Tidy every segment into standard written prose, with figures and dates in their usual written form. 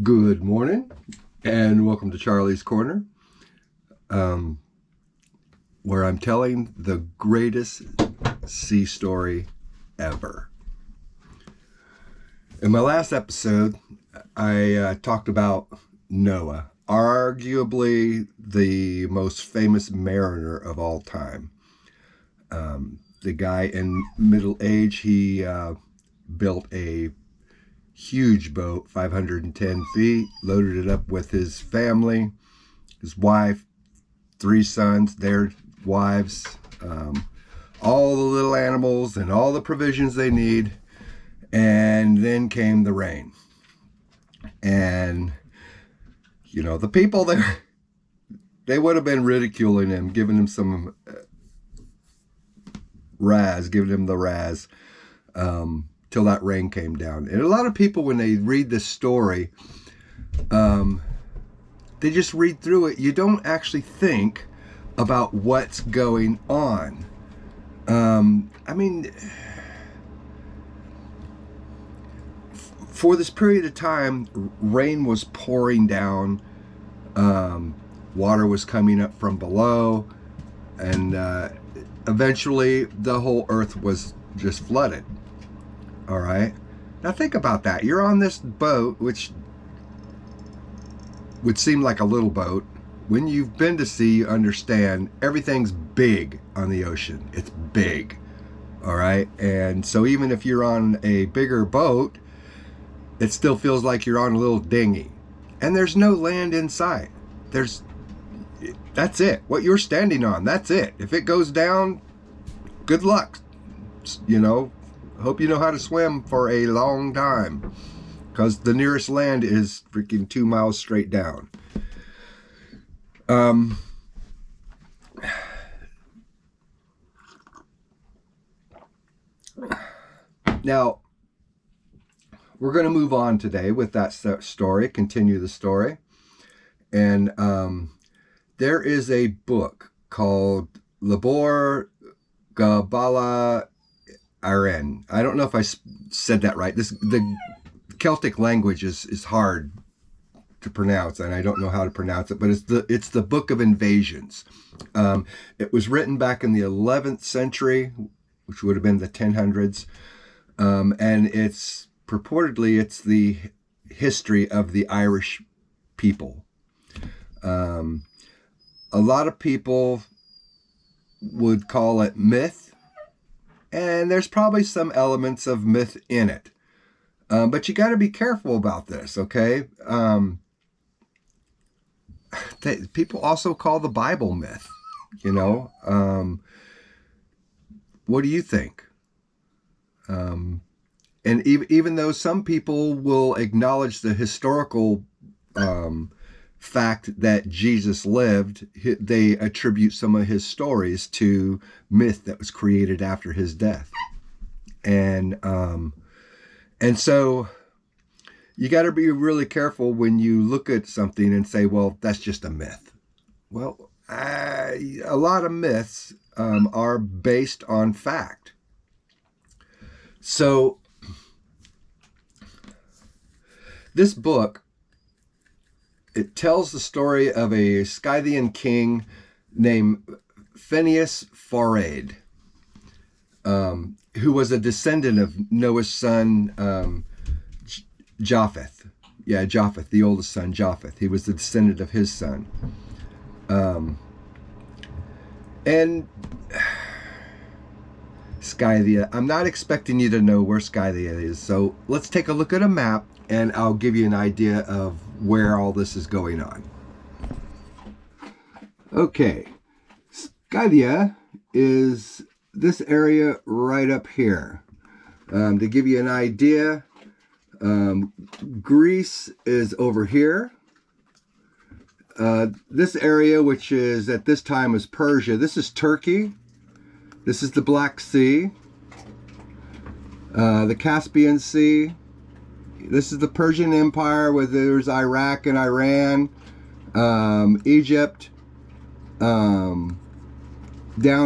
Good morning, and welcome to Charlie's Corner, where I'm telling the greatest sea story ever. In my last episode, I talked about Noah, arguably the most famous mariner of all time. The guy in middle age, he built a huge boat, 510 feet, loaded it up with his family, his wife, 3 sons, their wives, all the little animals and all the provisions they need. And then came the rain. And, you know, the people there, they would have been ridiculing him, giving him some giving him the razz, till that rain came down. And a lot of people, when they read this story, they just read through it. You don't actually think about what's going on. I mean, for this period of time, rain was pouring down, water was coming up from below, and eventually the whole earth was just flooded. All right. Now think about that. You're on this boat, which would seem like a little boat. When you've been to sea, you understand everything's big on the ocean. It's big. All right. And so even if you're on a bigger boat, it still feels like you're on a little dinghy. And there's no land in sight. That's it. What you're standing on, that's it. If it goes down, good luck. You know, hope you know how to swim for a long time, because the nearest land is freaking 2 miles straight down. Now, we're going to move on today with that story, continue the story. And there is a book called Labor Gabala Iren. I don't know if I said that right. The Celtic language is hard to pronounce, and I don't know how to pronounce it, but it's the Book of Invasions. It was written back in the 11th century, which would have been the 1000s, and it's purportedly the history of the Irish people. A lot of people would call it myth, and there's probably some elements of myth in it. But you got to be careful about this, okay? People also call the Bible myth, you know? What do you think? And even though some people will acknowledge the historical fact that Jesus lived, they attribute some of his stories to myth that was created after his death. And so you got to be really careful when you look at something and say, well, that's just a myth. Well, a lot of myths are based on fact. So this book, it tells the story of a Scythian king named Fenius Farsaid, who was a descendant of Noah's son, Japheth. Yeah, Japheth, the oldest son, Japheth. He was the descendant of his son. And Scythia, I'm not expecting you to know where Scythia is, so let's take a look at a map, and I'll give you an idea of where all this is going on. Okay, Scythia is this area right up here. To give you an idea, Greece is over here. This area, which is at this time is Persia, this is Turkey. This is the Black Sea, the Caspian Sea. This is the Persian Empire, where there's Iraq and Iran, Egypt. Down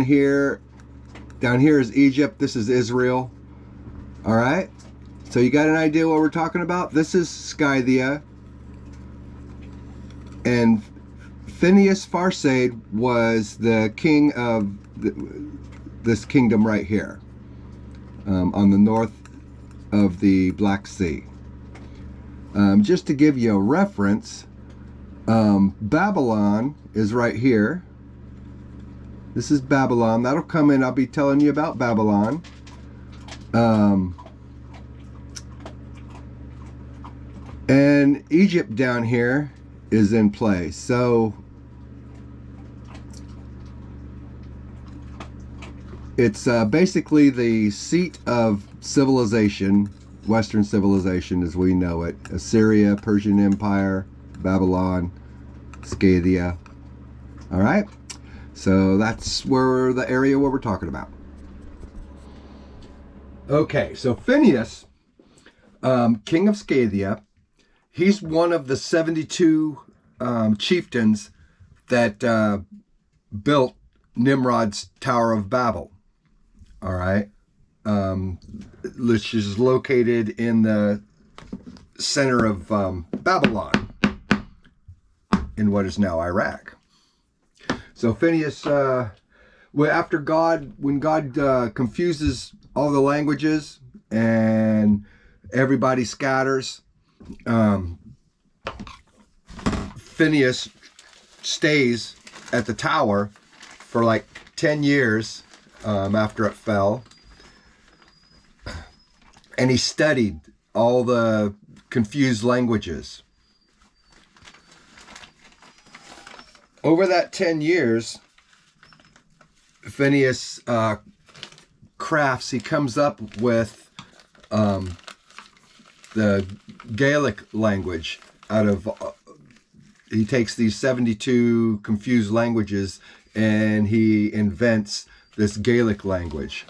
here is Egypt. This is Israel. All right. So you got an idea what we're talking about? This is Scythia. And Fenius Farsaid was the king of this kingdom right here, on the north of the Black Sea. Just to give you a reference, Babylon is right here. This is Babylon. That'll come in. I'll be telling you about Babylon. And Egypt down here is in play. So it's basically the seat of civilization, Western civilization as we know it. Assyria, Persian Empire, Babylon, Scythia. All right? So that's where the area where we're talking about. Okay, so Fenius, king of Scythia, he's one of the 72 chieftains that built Nimrod's Tower of Babel. All right, which is located in the center of Babylon, in what is now Iraq. So Fenius, after God, when God confuses all the languages and everybody scatters, Fenius stays at the tower for like 10 years after it fell, and he studied all the confused languages. Over that 10 years, Fenius crafts, he comes up with the Gaelic language out of, he takes these 72 confused languages and he invents this Gaelic language.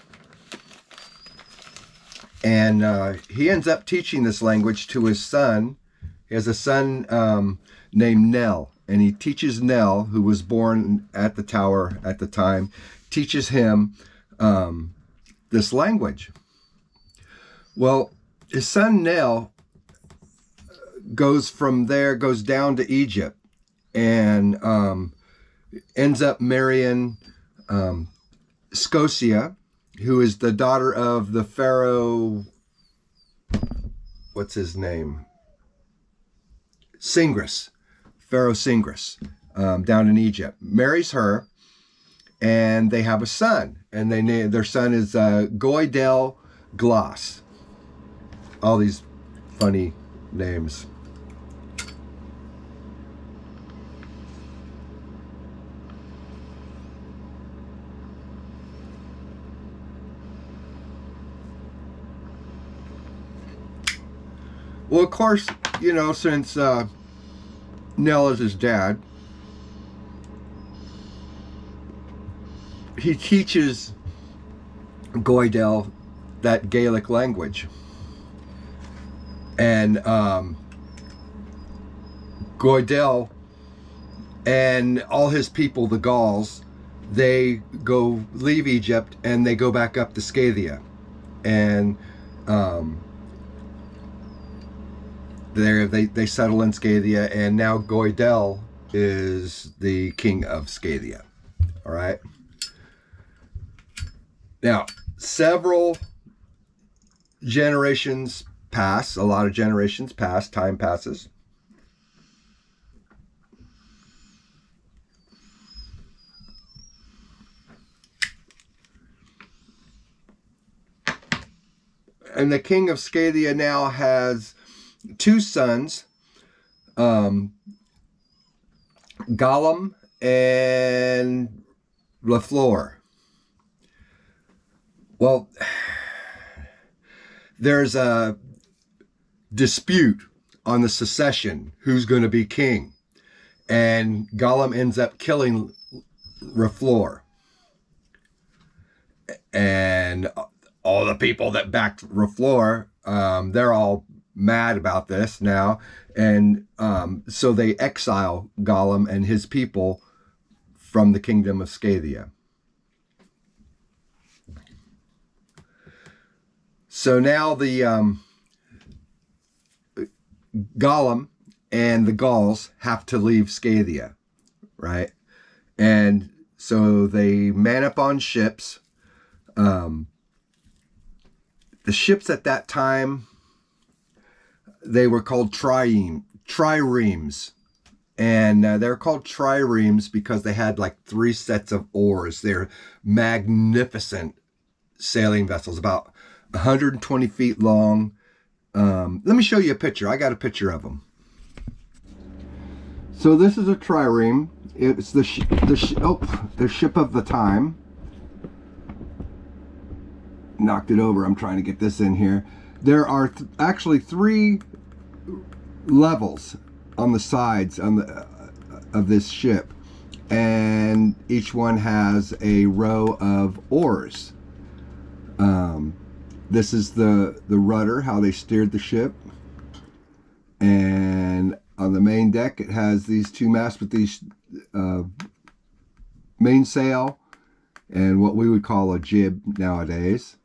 And he ends up teaching this language to his son. He has a son named Nell, and he teaches Nell, who was born at the tower at the time, teaches him this language. Well, his son Nell goes down to Egypt and ends up marrying Scotia, who is the daughter of the Pharaoh, what's his name? Singris, Pharaoh Singris, down in Egypt. Marries her, and they have a son, and their son is Goidel Glass. All these funny names. Well, of course, since Nell is his dad, he teaches Goidel that Gaelic language. And Goidel and all his people, the Gauls, they leave Egypt and they go back up to Scythia. And they settle in Scythia, and now Goidel is the king of Scythia. All right. Now, several generations pass, a lot of generations pass, time passes. And the king of Scythia now has two sons, Gollum and Lafleur. Well, there's a dispute on the succession, who's going to be king. And Gollum ends up killing Lafleur. And all the people that backed Lafleur, they're all mad about this now. And so they exile Gollum and his people from the kingdom of Scythia. So now the Gollum and the Gauls have to leave Scythia, right? And so they man up on ships. The ships at that time, they were called triremes. And they're called triremes because they had like 3 sets of oars. They're magnificent sailing vessels, about 120 feet long. Let me show you a picture. I got a picture of them. So this is a trireme. It's the ship of the time. Knocked it over. I'm trying to get this in here. There are actually 3 levels on the sides of this ship, and each one has a row of oars. This is the rudder, how they steered the ship, and on the main deck it has these 2 masts with these mainsail and what we would call a jib nowadays.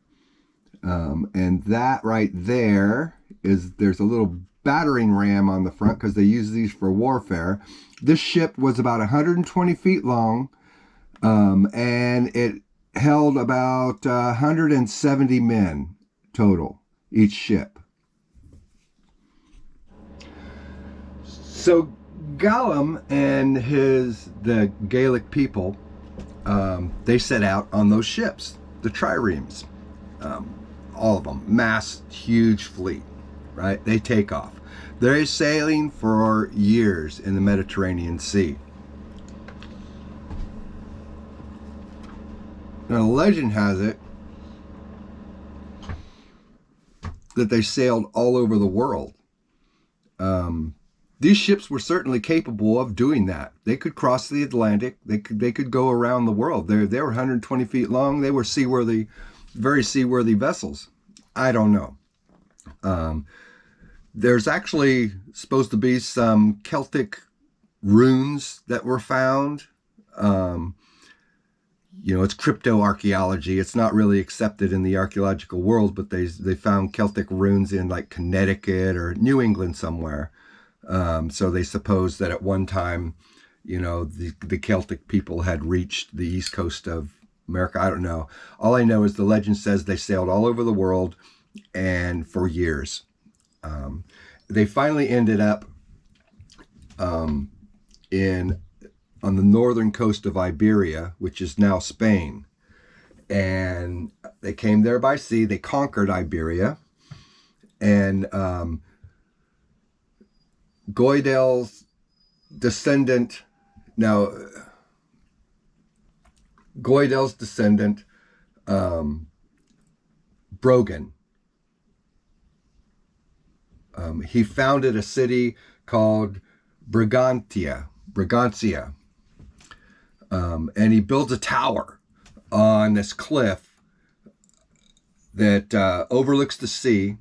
And that right there there's a little battering ram on the front because they use these for warfare. This ship was about 120 feet long, and it held about 170 men total, each ship. So Gollum and the Gaelic people, they set out on those ships, the triremes, all of them, mass, huge fleet, right? They take off. They're sailing for years in the Mediterranean Sea. Now, the legend has it that they sailed all over the world. These ships were certainly capable of doing that. They could cross the Atlantic. They could go around the world. They were 120 feet long. They were seaworthy, very seaworthy vessels. I don't know. There's actually supposed to be some Celtic runes that were found. It's cryptoarchaeology. It's not really accepted in the archaeological world, but they found Celtic runes in like Connecticut or New England somewhere. So they suppose that at one time, the Celtic people had reached the east coast of America. I don't know. All I know is the legend says they sailed all over the world and for years. They finally ended up on the northern coast of Iberia, which is now Spain. And they came there by sea. They conquered Iberia. And Goidel's descendant, Brogan, he founded a city called Brigantia, and he builds a tower on this cliff that overlooks the sea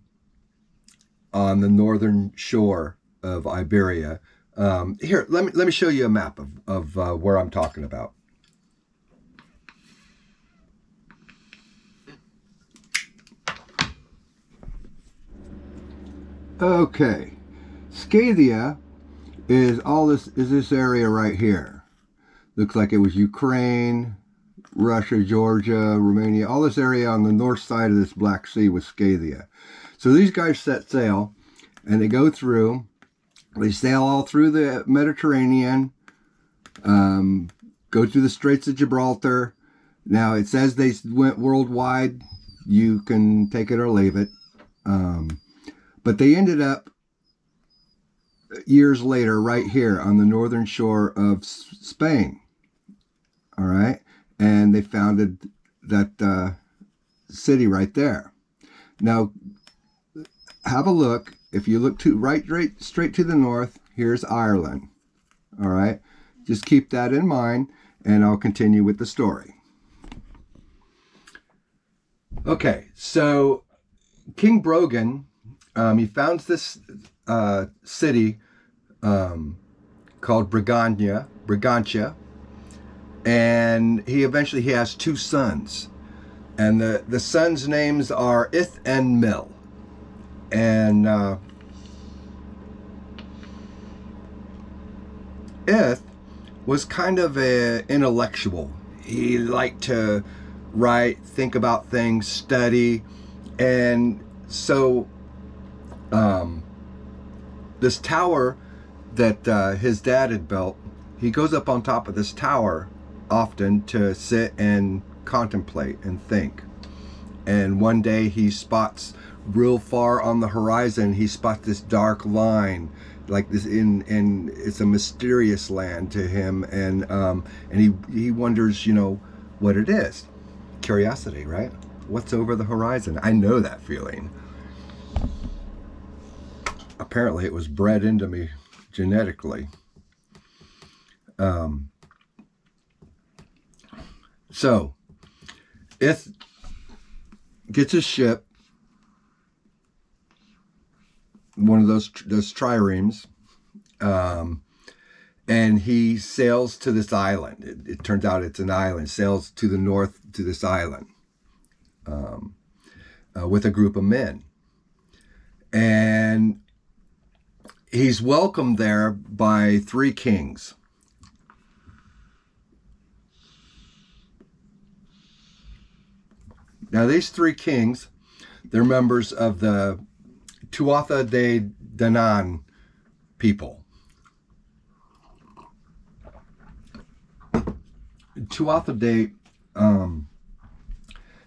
on the northern shore of Iberia. Here, let me show you a map of where I'm talking about. Okay, Scythia is this area right here. Looks like it was Ukraine, Russia, Georgia, Romania. All this area on the north side of this Black Sea was Scythia. So these guys set sail, and they go through. They sail all through the Mediterranean, go through the Straits of Gibraltar. Now, it says they went worldwide. You can take it or leave it. But they ended up years later right here on the northern shore of Spain. All right. And they founded that city right there. Now, have a look. If you look straight to the north, here's Ireland. All right. Just keep that in mind, and I'll continue with the story. Okay. So King Brogan, he founds this city called Brigantia, and he eventually has 2 sons, and the sons' names are Ith and Mil, and Ith was kind of an intellectual. He liked to write, think about things, study, and so this tower that his dad had built, he goes up on top of this tower often to sit and contemplate and think. And one day he spots real far on the horizon, he spots this dark line, like this in it's a mysterious land to him, and he wonders, what it is. Curiosity, right? What's over the horizon? I know that feeling. Apparently it was bred into me genetically. So Ith gets his ship, one of those triremes, and he sails to this island. It turns out it's an island. Sails to the north to this island with a group of men, and he's welcomed there by 3 kings. Now, these 3 kings, they're members of the Tuatha De Danann people. Tuatha De,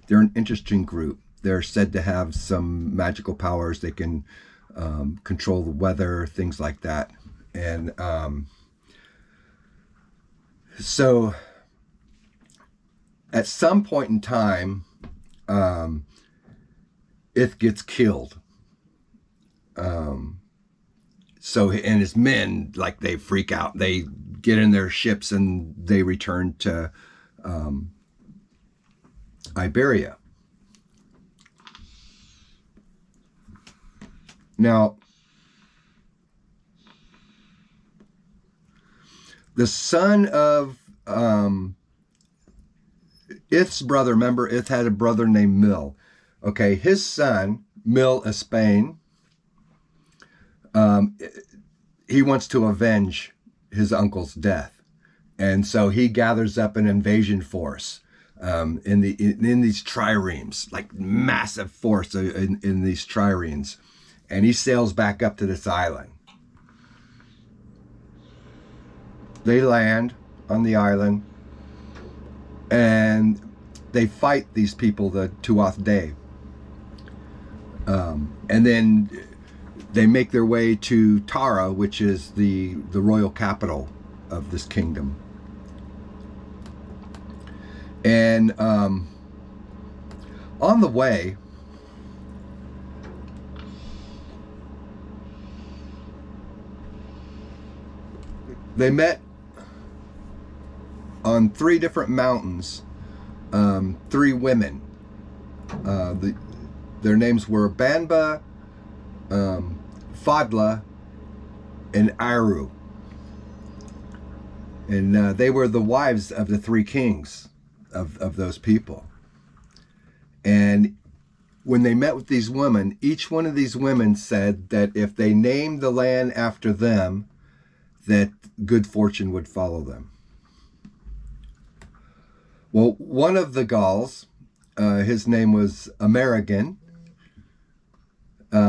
they're an interesting group. They're said to have some magical powers. They can control the weather, things like that. And so at some point in time, Ith gets killed. So, and his men, like, they freak out. They get in their ships and they return to Iberia. Now, the son of Ith's brother, remember, Ith had a brother named Mil. Okay, his son, Mil Espain, he wants to avenge his uncle's death. And so he gathers up an invasion force in these triremes, like massive force in these triremes. And he sails back up to this island. They land on the island and they fight these people, the Tuatha De. And then they make their way to Tara, which is the royal capital of this kingdom. And on the way, they met on 3 different mountains, 3 women. Their names were Banba, Fadla, and Aru. And they were the wives of the 3 kings of those people. And when they met with these women, each one of these women said that if they named the land after them, that good fortune would follow them. Well, one of the Gauls, his name was Amerigan,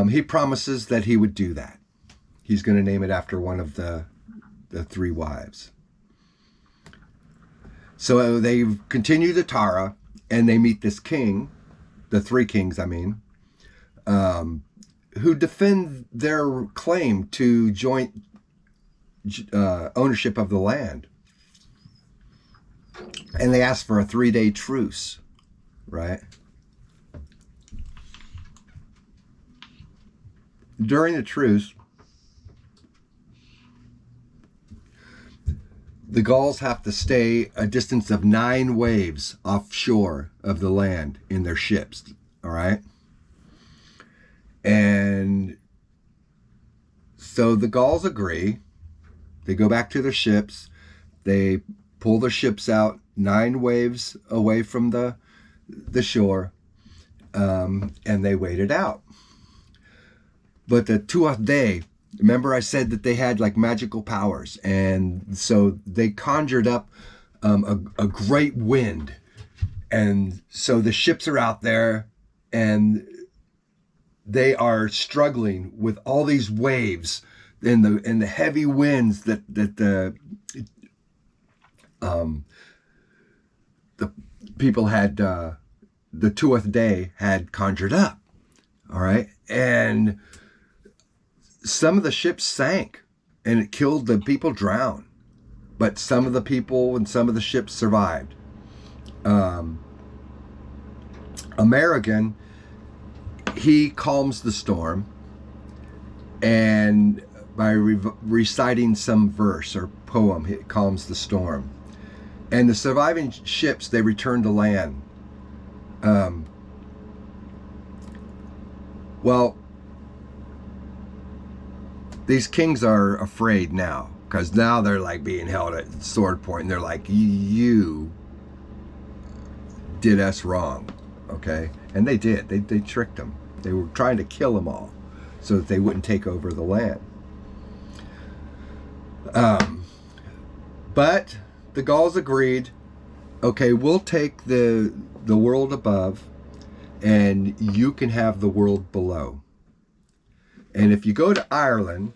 he promises that he would do that. He's going to name it after one of the 3 wives. So they continue to Tara, and they meet this king, the 3 kings, I mean, who defend their claim to joint ownership of the land. And they ask for a 3-day truce, right? During the truce, the Gauls have to stay a distance of 9 waves offshore of the land in their ships, all right? And so the Gauls agree. They go back to their ships. They pull their ships out 9 waves away from the shore, and they wait it out. But the Tuatha De, Remember I said that they had like magical powers, and so they conjured up a great wind. And so the ships are out there, and they are struggling with all these waves and the heavy winds that the people had the Tuath Day had conjured up. All right, and some of the ships sank, and it killed the people, drowned, but some of the people and some of the ships survived. American, he calms the storm, and by reciting some verse or poem, it calms the storm. And the surviving ships, they return to land. Well, these kings are afraid now, because now they're like being held at sword point, and they're like, you did us wrong, okay? And they did. They tricked them. They were trying to kill them all so that they wouldn't take over the land. But the Gauls agreed, okay, we'll take the world above, and you can have the world below. And if you go to Ireland,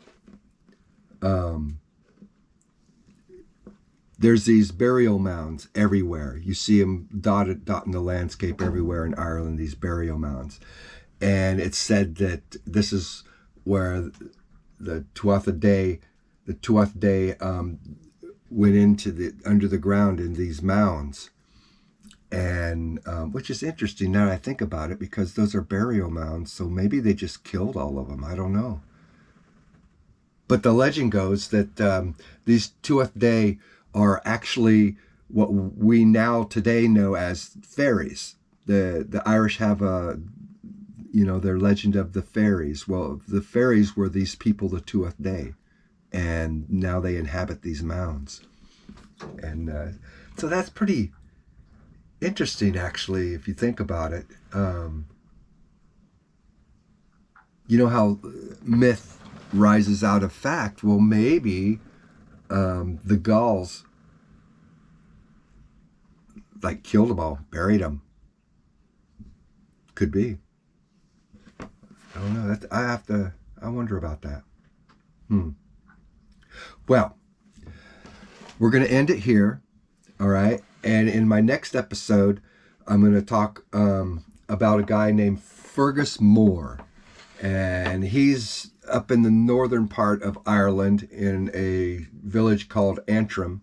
there's these burial mounds everywhere. You see them dotting the landscape everywhere in Ireland, these burial mounds. And it's said that this is where the Tuatha Dé went into under the ground in these mounds. And which is interesting now that I think about it, because those are burial mounds, so maybe they just killed all of them. I don't know. But the legend goes that these Tuatha Dé are actually what we now today know as fairies. The Irish have their legend of the fairies. Well, the fairies were these people, the Tuatha Dé, and now they inhabit these mounds. And so that's pretty interesting, actually, if you think about it. You know how myth rises out of fact? Well, maybe the Gauls like killed them all, buried them. Could be. I don't know. I wonder about that. Well, we're going to end it here. All right. And in my next episode, I'm going to talk about a guy named Fergus Moore. And he's up in the northern part of Ireland in a village called Antrim,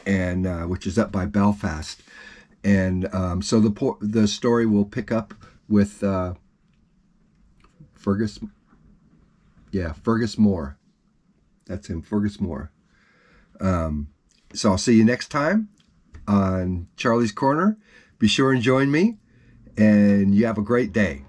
and which is up by Belfast. And so the story will pick up with Fergus Moore. That's him, Fergus Moore. So I'll see you next time on Charlie's Corner. Be sure and join me, and you have a great day.